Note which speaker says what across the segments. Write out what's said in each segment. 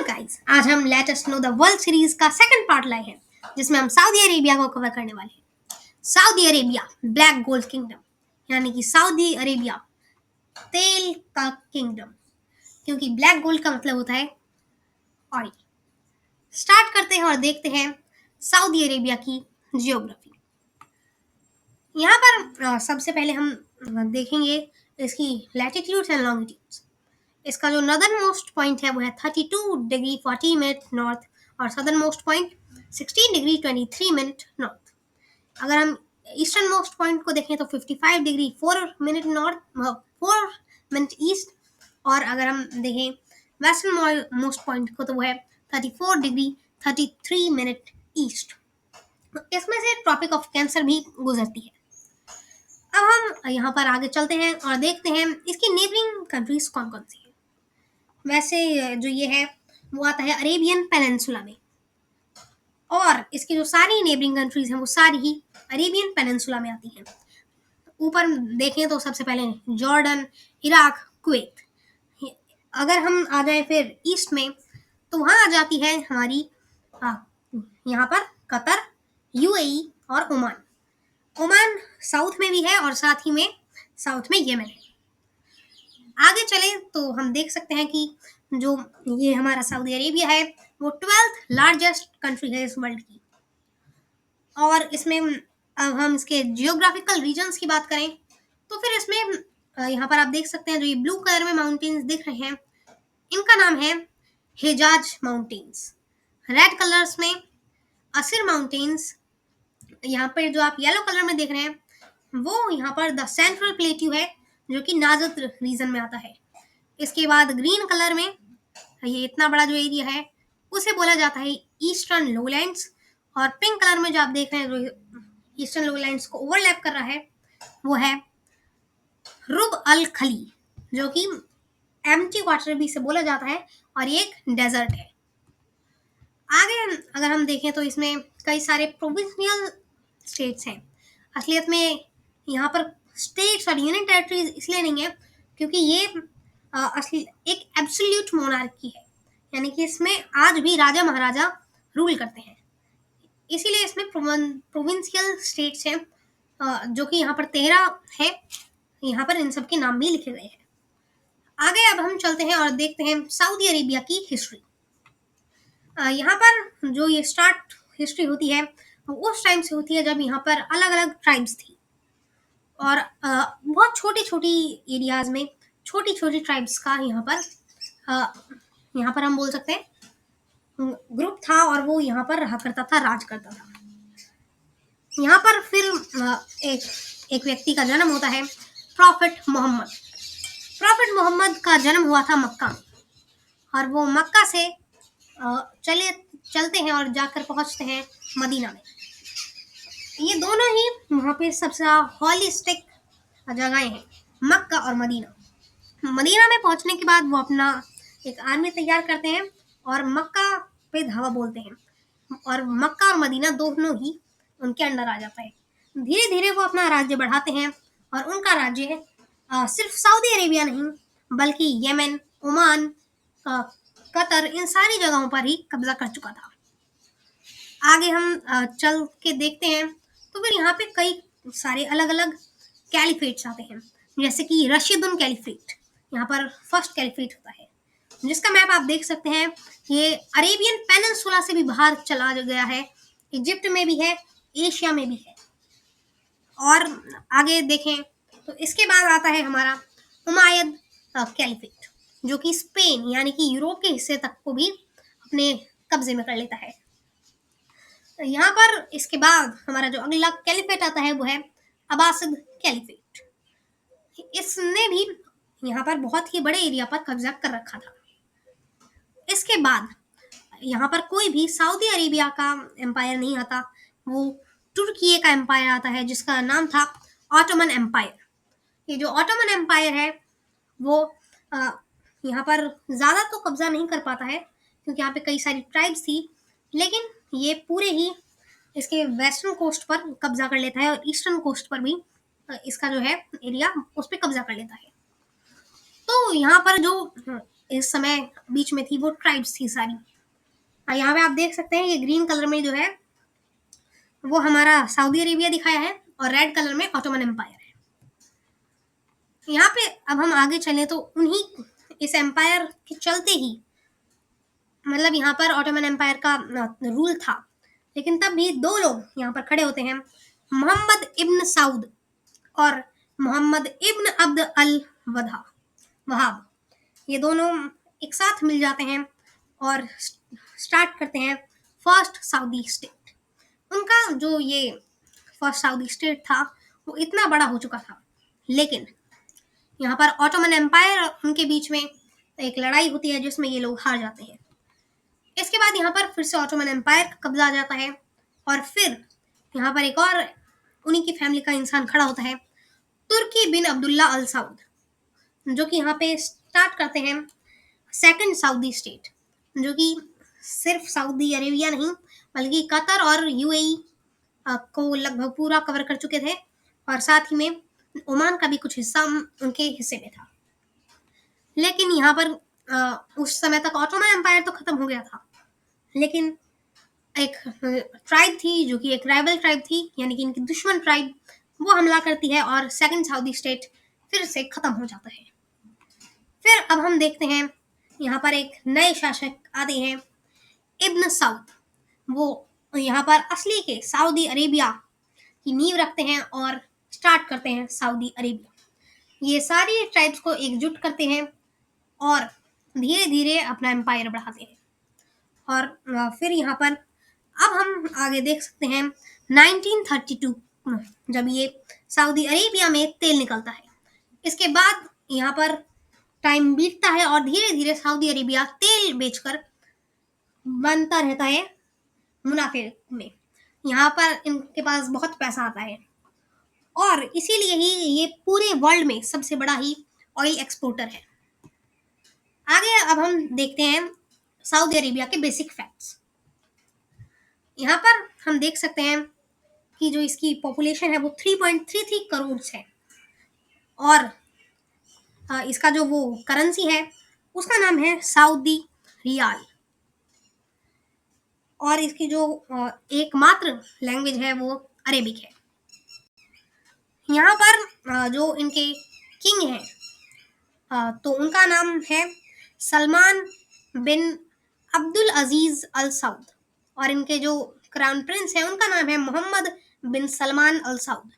Speaker 1: Guys, आज हम let us know the world series का सेकंड पार्ट लाए हैं जिसमें हम सऊदी अरेबिया को कवर करने वाले हैं। Saudi Arabia black gold kingdom, यानी कि सऊदी अरेबिया तेल का किंगडम, क्योंकि ब्लैक गोल्ड का मतलब होता है ऑयल। स्टार्ट करते हैं और देखते हैं सऊदी अरेबिया की जियोग्राफी। यहाँ पर सबसे पहले हम देखेंगे इसकी लैटिट्यूड्स एंड लॉन्गिट्यूड्स। इसका जो नदर्न मोस्ट पॉइंट है वो है 32 डिग्री 40 मिनट नॉर्थ और southern most point 16 degree 23 minute north. अगर हम ईस्टर्न मोस्ट पॉइंट को देखें तो 55 degree 4 minute north 4 minute east, और अगर हम देखें वेस्टर्न मोस्ट पॉइंट को तो वो है 34 डिग्री 33 मिनट ईस्ट। इसमें से ट्रॉपिक ऑफ कैंसर भी गुजरती है। अब हम यहाँ पर आगे चलते हैं और देखते हैं इसकी नेबरिंग कंट्रीज कौन कौन सी है। वैसे जो ये है वो आता है अरेबियन पेनिनसुला में, और इसकी जो सारी नेबरिंग कंट्रीज हैं वो सारी ही अरेबियन पेनिनसुला में आती हैं। ऊपर देखें तो सबसे पहले जॉर्डन, इराक, कुवैत। अगर हम आ जाए फिर ईस्ट में तो वहाँ आ जाती है हमारी यहाँ पर कतर, यूएई और ओमान। ओमान साउथ में भी है और साथ ही में साउथ में येमन है। आगे चले तो हम देख सकते हैं कि जो ये हमारा सऊदी अरेबिया है वो 12th लार्जेस्ट कंट्री है इस वर्ल्ड की। और इसमें अब हम इसके जियोग्राफिकल रीजन्स की बात करें तो फिर इसमें यहाँ पर आप देख सकते हैं जो ये ब्लू कलर में माउंटेन्स दिख रहे हैं इनका नाम है हिजाज माउंटेन्स। रेड कलर्स में असिर माउंटेन्स। यहाँ पर जो आप येलो कलर में देख रहे हैं वो यहाँ पर द सेंट्रल प्लेट्यू है जो कि नाजत रीजन में आता है। इसके बाद ग्रीन कलर में ये इतना बड़ा जो एरिया है उसे बोला जाता है ईस्टर्न लोलैंड्स, और पिंक कलर में जो आप देख रहे हैं जो ईस्टर्न लोलैंड्स को ओवरलैप कर रहा है वो है रुब अल खली, जो कि एम्प्टी वाटर भी से बोला जाता है और ये एक डेजर्ट है। आगे अगर हम देखें तो इसमें कई सारे प्रोविंशियल स्टेट्स हैं। असलियत में यहाँ पर स्टेट्स और यूनियन टेरिटरीज इसलिए नहीं है क्योंकि ये असली एक एब्सोल्यूट मोनार्की है, यानी कि इसमें आज भी राजा महाराजा रूल करते हैं। इसीलिए इसमें प्रोविंशियल स्टेट्स हैं जो कि यहाँ पर 13 है। यहाँ पर इन सब के नाम भी लिखे गए हैं। आगे अब हम चलते हैं और देखते हैं सऊदी अरेबिया की हिस्ट्री। यहाँ पर जो ये स्टार्ट हिस्ट्री होती है वो उस टाइम से होती है जब यहाँ पर अलग अलग ट्राइब्स थी, और बहुत छोटी छोटी एरियाज में छोटी छोटी ट्राइब्स का यहाँ पर हम बोल सकते हैं ग्रुप था, और वो यहाँ पर रहा करता था, राज करता था। यहाँ पर फिर एक व्यक्ति का जन्म होता है, प्रॉफिट मोहम्मद। प्रॉफिट मोहम्मद का जन्म हुआ था मक्का में, और वो मक्का से चलते हैं और जाकर पहुंचते हैं मदीना में। ये दोनों ही वहाँ पे सबसे हॉलिस्टिक जगहें हैं, मक्का और मदीना। मदीना में पहुंचने के बाद वो अपना एक आर्मी तैयार करते हैं और मक्का पे धावा बोलते हैं, और मक्का और मदीना दोनों ही उनके अंडर आ जाता है। धीरे धीरे वो अपना राज्य बढ़ाते हैं, और उनका राज्य सिर्फ सऊदी अरेबिया नहीं बल्कि येमन, ओमान, कतर, इन सारी जगहों पर ही कब्जा कर चुका था। आगे हम चल के देखते हैं तो फिर यहाँ पे कई सारे अलग अलग कैलिफेट्स आते हैं, जैसे कि रशीदुन कैलिफेट यहाँ पर फर्स्ट कैलिफेट होता है, जिसका मैप आप देख सकते हैं। ये अरेबियन पेनिनसुला से भी बाहर चला गया है, इजिप्ट में भी है, एशिया में भी है। और आगे देखें तो इसके बाद आता है हमारा उमायद कैलिफेट, जो कि स्पेन यानी कि यूरोप के हिस्से तक को भी अपने कब्जे में कर लेता है। यहाँ पर इसके बाद हमारा जो अगला कैलिफेट आता है वो है अब्बासिद कैलिफेट। इसने भी यहाँ पर बहुत ही बड़े एरिया पर कब्जा कर रखा था। इसके बाद यहाँ पर कोई भी सऊदी अरेबिया का एम्पायर नहीं आता, वो तुर्की का एम्पायर आता है जिसका नाम था ऑटोमन एम्पायर। ये जो ऑटोमन एम्पायर है वो यहाँ पर ज़्यादा तो कब्जा नहीं कर पाता है क्योंकि यहाँ पे कई सारी ट्राइब्स थी, लेकिन ये पूरे ही इसके वेस्टर्न कोस्ट पर कब्जा कर लेता है और ईस्टर्न कोस्ट पर भी इसका जो है एरिया उस पर कब्जा कर लेता है। तो यहाँ पर जो इस समय बीच में थी वो ट्राइब्स थी सारी। यहाँ पे आप देख सकते हैं ये ग्रीन कलर में जो है वो हमारा सऊदी अरेबिया दिखाया है और रेड कलर में ऑटोमन एम्पायर है। यहाँ पे अब हम आगे चलें तो उन्हीं इस एम्पायर के चलते ही मतलब यहाँ पर ऑटोमन एम्पायर का रूल था, लेकिन तब भी दो लोग यहाँ पर खड़े होते हैं, मोहम्मद इब्न साउद और मोहम्मद इब्न अब्द अल वधा वहाब। ये दोनों एक साथ मिल जाते हैं और स्टार्ट करते हैं फर्स्ट सऊदी स्टेट। उनका जो ये फर्स्ट सऊदी स्टेट था वो इतना बड़ा हो चुका था, लेकिन यहाँ पर ऑटोमन एम्पायर और उनके बीच में एक लड़ाई होती है जिसमें ये लोग हार जाते हैं। इसके बाद यहाँ पर फिर से ऑटोमन एम्पायर का कब्जा आ जाता है और फिर यहाँ पर एक और उन्हीं की फैमिली का इंसान खड़ा होता है, तुर्की बिन अब्दुल्ला अल सऊद, जो कि यहाँ पे स्टार्ट करते हैं सेकंड सऊदी स्टेट, जो कि सिर्फ सऊदी अरेबिया नहीं बल्कि कतर और यूएई को लगभग पूरा कवर कर चुके थे और साथ ही में ओमान का भी कुछ हिस्सा उनके हिस्से में था। लेकिन यहाँ पर उस समय तक ऑटोमन एम्पायर तो खत्म हो गया था, लेकिन एक ट्राइब थी जो कि एक राइवल ट्राइब थी, यानी कि इनकी दुश्मन ट्राइब, वो हमला करती है और सेकंड सऊदी स्टेट फिर से खत्म हो जाता है। फिर अब हम देखते हैं यहाँ पर एक नए शासक आते हैं, इब्न साउद। वो यहाँ पर असली के सऊदी अरेबिया की नींव रखते हैं और स्टार्ट करते हैं सऊदी अरेबिया। ये सारी ट्राइब्स को एकजुट करते हैं और धीरे धीरे अपना एम्पायर बढ़ाते हैं। और फिर यहाँ पर अब हम आगे देख सकते हैं 1932 जब ये सऊदी अरेबिया में तेल निकलता है। इसके बाद यहाँ पर टाइम बीतता है और धीरे धीरे सऊदी अरेबिया तेल बेचकर बनता रहता है मुनाफे में। यहाँ पर इनके पास बहुत पैसा आता है और इसीलिए ही ये पूरे वर्ल्ड में सबसे बड़ा ही ऑयल एक्सपोर्टर है। आगे अब हम देखते हैं सऊदी अरेबिया के बेसिक फैक्ट्स। यहाँ पर हम देख सकते हैं कि जो इसकी पॉपुलेशन है वो 3.33 करोड़ है और इसका जो वो करेंसी है उसका नाम है सऊदी रियाल और इसकी जो एकमात्र लैंग्वेज है वो अरेबिक है। यहाँ पर जो इनके किंग हैं तो उनका नाम है सलमान बिन अब्दुल अजीज अल सऊद और इनके जो क्राउन प्रिंस हैं उनका नाम है मोहम्मद बिन सलमान अल सऊद।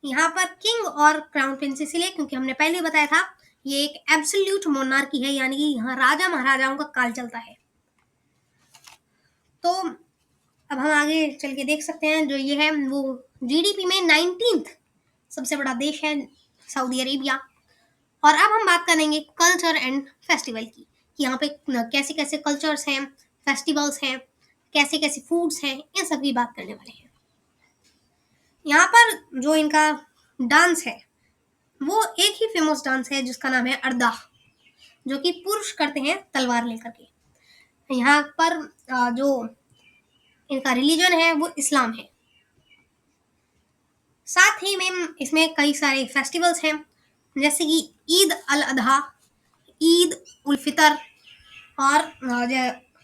Speaker 1: यहाँ पर किंग और क्राउन प्रिंस इसलिए क्योंकि हमने पहले बताया था ये एक एब्सोल्यूट मोनार्की है, यानी कि यहाँ राजा महाराजाओं का काल चलता है। तो अब हम आगे चल के देख सकते हैं जो ये है वो जीडीपी में 19th सबसे बड़ा देश है सऊदी अरेबिया। और अब हम बात करेंगे कल्चर एंड फेस्टिवल की, कि यहाँ पे कैसे कैसे कल्चर्स हैं, फेस्टिवल्स हैं, कैसे कैसे फूड्स हैं, इन सब की बात करने वाले हैं। यहाँ पर जो इनका डांस है वो एक ही फेमस डांस है जिसका नाम है अर्दा, जो कि पुरुष करते हैं तलवार लेकर के। यहाँ पर जो इनका रिलीजन है वो इस्लाम है। साथ ही में इसमें कई सारे फेस्टिवल्स हैं जैसे कि ईद अल अधा, ईद उल फितर और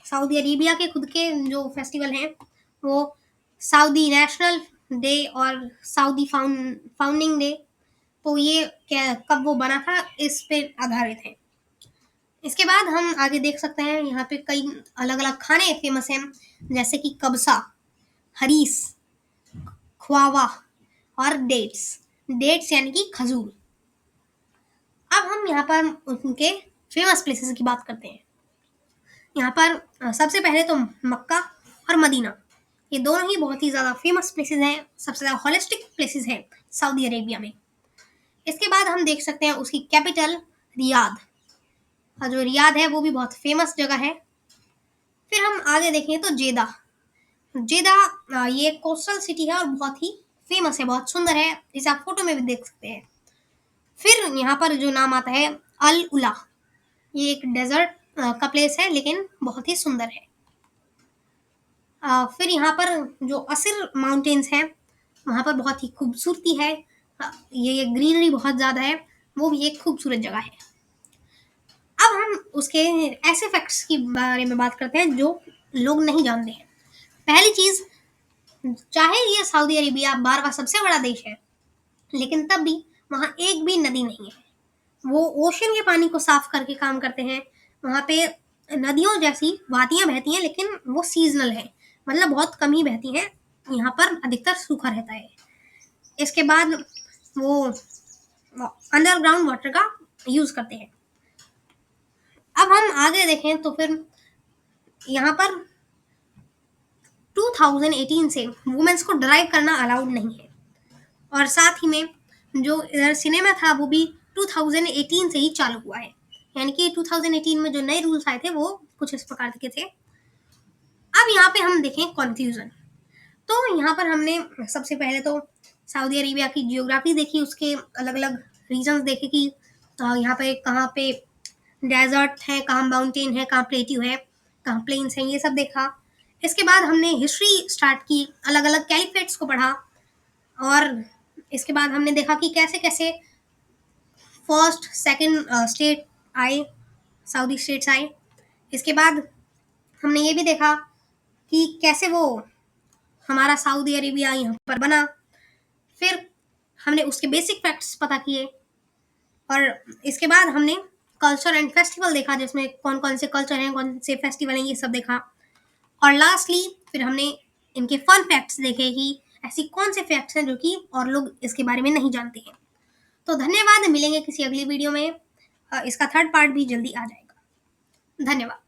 Speaker 1: सऊदी अरेबिया के खुद के जो फेस्टिवल हैं वो सऊदी नेशनल डे और सऊदी फाउंडिंग डे। तो ये कब वो बना था इस पे आधारित है। इसके बाद हम आगे देख सकते हैं यहाँ पे कई अलग अलग खाने फेमस हैं जैसे कि कब्सा, हरीस, ख्वावा और डेट्स यानी कि खजूर। अब हम यहाँ पर उनके फेमस प्लेसेस की बात करते हैं। यहाँ पर सबसे पहले तो मक्का और मदीना, ये दोनों ही बहुत ही ज़्यादा फेमस प्लेसेस हैं, सबसे ज़्यादा होलिस्टिक प्लेसेस हैं सऊदी अरेबिया में। इसके बाद हम देख सकते हैं उसकी कैपिटल रियाद, और जो रियाद है वो भी बहुत फेमस जगह है। फिर हम आगे देखें तो जेदा ये कोस्टल सिटी है और बहुत ही फेमस है, बहुत सुंदर है, इसे आप फोटो में भी देख सकते हैं। फिर यहाँ पर जो नाम आता है अल उला, ये एक डेजर्ट का प्लेस है लेकिन बहुत ही सुंदर है। फिर यहाँ पर जो असिर माउंटेन्स हैं वहाँ पर बहुत ही खूबसूरती है, ये ग्रीनरी बहुत ज़्यादा है, वो भी एक खूबसूरत जगह है। अब हम उसके ऐसे फैक्ट्स की बारे में बात करते हैं जो लोग नहीं जानते हैं। पहली चीज, चाहे ये सऊदी अरेबिया 12वां सबसे बड़ा देश है, लेकिन तब भी वहाँ एक भी नदी नहीं है। वो ओशन के पानी को साफ करके काम करते हैं। वहाँ पे नदियों जैसी वादियां बहती हैं, लेकिन वो सीजनल है, मतलब बहुत कम ही बहती हैं। यहाँ पर अधिकतर सूखा रहता है। इसके बाद वो अंडरग्राउंड वाटर का यूज करते हैं। अब हम आगे देखें तो फिर यहाँ पर 2018 से वुमेन्स को ड्राइव करना अलाउड नहीं है। और साथ ही में जो इधर सिनेमा था वो भी 2018 से ही चालू हुआ है। यानी कि 2018 में जो नए रूल्स आए थे वो कुछ इस प्रकार के थे। अब यहाँ पे हम देखें कंफ्यूजन। तो यहाँ पर हमने सबसे पहले तो सऊदी अरेबिया की जियोग्राफी देखी, उसके अलग अलग रीजन्स देखे कि यहाँ पे कहाँ पे डेजर्ट है, कहाँ माउंटेन है, कहाँ प्लेट्यू है, कहाँ प्लेन्स हैं, ये सब देखा। इसके बाद हमने हिस्ट्री स्टार्ट की, अलग अलग कैलिफेट्स को पढ़ा। और इसके बाद हमने देखा कि कैसे कैसे फर्स्ट सेकंड स्टेट आए, सऊदी स्टेट्स आए। इसके बाद हमने ये भी देखा कि कैसे वो हमारा सऊदी अरेबिया यहाँ पर बना। फिर हमने उसके बेसिक फैक्ट्स पता किए। और इसके बाद हमने कल्चर एंड फेस्टिवल देखा, जिसमें कौन कौन से कल्चर हैं, कौन से फेस्टिवल हैं, ये सब देखा। और लास्टली फिर हमने इनके फन फैक्ट्स देखे कि ऐसी कौन से फैक्ट्स हैं जो कि और लोग इसके बारे में नहीं जानते हैं। तो धन्यवाद, मिलेंगे किसी अगली वीडियो में। इसका थर्ड पार्ट भी जल्दी आ जाएगा। धन्यवाद।